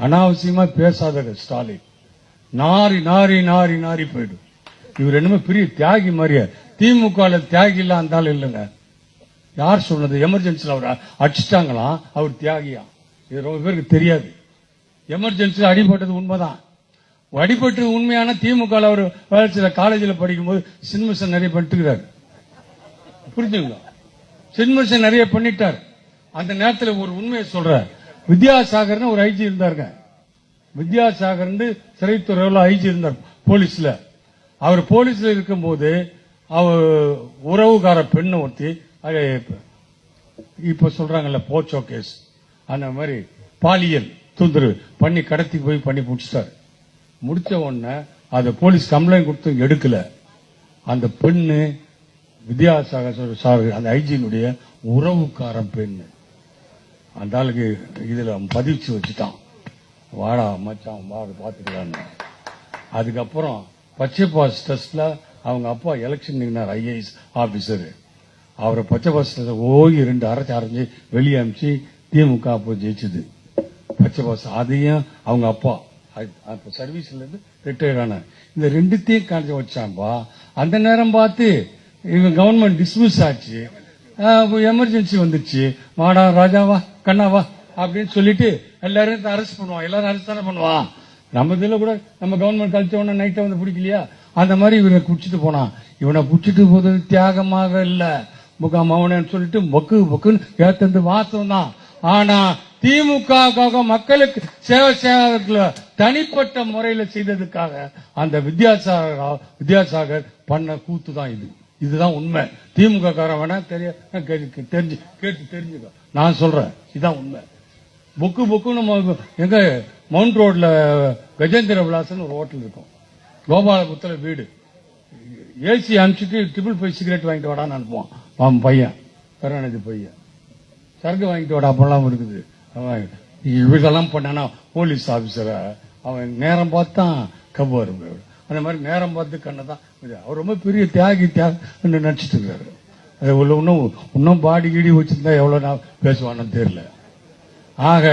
அனாவசியமா பேசாத ஸ்டாலின். நாரி நாரி நாரி நாரி போயிடும். இவர் என்னமோ பெரிய தியாகி மாதிரியா. திமுக தியாகி இல்ல அந்த ஆள் இல்லைங்க. யார் சொன்னது? எமர்ஜென்சியில் அவர் அடிச்சிட்டாங்களாம், அவர் தியாகியா? இது ரொம்ப பேருக்கு தெரியாது. எமர்ஜென்சியில் அடிபட்டது உண்மைதான். அடிபட்டு உண்மையான திமுக அவர் வேலை காலேஜில் படிக்கும்போது சின்மிஷன் நிறைய பண்ணிட்டுக்கிறார். புரிஞ்சுங்க, சின்மிஷன் நிறைய பண்ணிட்டார். அந்த நேரத்தில் ஒரு உண்மையை சொல்ற, வித்யாசாகர் ஒரு ஐஜி இருந்தாருங்க. வித்யாசாகர் சிறைத்துறையில் ஐஜி இருந்தார் போலீஸ்ல. அவர் போலீஸ்ல இருக்கும்போது அவர் உறவுகார பெண்ணை ஒருத்தி, இப்ப சொல்றாங்கல்ல போச்சோ கேஸ், அந்த மாதிரி பாலியல் தொந்தரவு பண்ணி கடத்தி போய் பண்ணி முடிச்சிட்டாரு. முடிச்ச உடனே அதை போலீஸ் கம்ப்ளைண்ட் கொடுத்து எடுக்கல. அந்த பெண்ணு வித்யாசாகர் அந்த ஐஜியினுடைய உறவுக்காரன் பெண்ணு. அந்த ஆளுக்கு இதுல பதிச்சு வச்சுட்டான், வாடா மச்சான் வாட பாத்துக்கலான்னு. அதுக்கப்புறம் பச்சை பாஸ் டெஸ்ட்ல அவங்க அப்பா எலெக்ஷன் நின்னார், ஐஏஎஸ் ஆபீசர். அவரை பச்சை பாஸ் ஓகி 2 அரைஞ்சு வெளியே அமிச்சு திமுக அப்போ ஜெயிச்சது. பச்சை பாஸ் அதையும் அவங்க அப்பா சர்வீஸ்ல இருந்து ரிட்டையர் ஆன. இந்த ரெண்டுத்தையும் காஞ்சி வச்சான்பா. அந்த நேரம் பார்த்து இவங்க கவர்மெண்ட் டிஸ்மிஸ் ஆச்சு, எமர்ஜென்சி வந்துச்சு. வாடா ராஜாவா கண்ணாவா அப்படின்னு சொல்லிட்டு எல்லாரும் அரெஸ்ட் பண்ணுவான். எல்லாரும் அரெஸ்ட் தானே பண்ணுவான். நம்ம இதுல கூட நம்ம கவர்மெண்ட் கழிச்ச உடனே நைட்டை வந்து பிடிக்கலையா? அந்த மாதிரி இவனை குடிச்சிட்டு போனான். இவனை குடிச்சிட்டு போது தியாகமாக இல்ல, முகாம் அவனு சொல்லிட்டு மொக்கு மொக்குன்னு ஏத்தந்து வாசம் தான். ஆனா திமுக மக்களுக்கு சேவை செய்வதற்குள்ள தனிப்பட்ட முறையில செய்ததுக்காக அந்த வித்யாசாகர் பண்ண கூத்து தான் இது. இதுதான் உண்மை. திமுக காரன் வேணா கேட்டு தெரிஞ்சுக்க. நான் சொல்றேன், இதுதான் உண்மை. புக்கு புக்குன்னு எங்க மவுண்ட் ரோட்ல கஜேந்திர விலாசன் ஒரு ஹோட்டல் இருக்கும், கோபாலபுரத்துல வீடு. ஏசி அனுப்பிச்சுட்டு 555 சிகரெட் வாங்கிட்டு வாடான்னு அனுப்புவான். அவன் பையன் கருணாநிதி பையன், சரக்கு வாங்கிட்டு வாடா அப்பெல்லாம் இருக்குது. அவன் இதெல்லாம் பண்ணானா போலீஸ் ஆபீசர அவன் நேரம் பார்த்தான் கவ்வாரு. அந்த மாதிரி நேரம் பார்த்து கண்ணதான். அவர் ரொம்ப பெரிய தியாகி நினைச்சிட்டு இருக்காரு. இன்னும் பாடி கீடி வச்சிருந்தா எவ்வளவு நான் பேசுவான்னு தெரியல. ஆக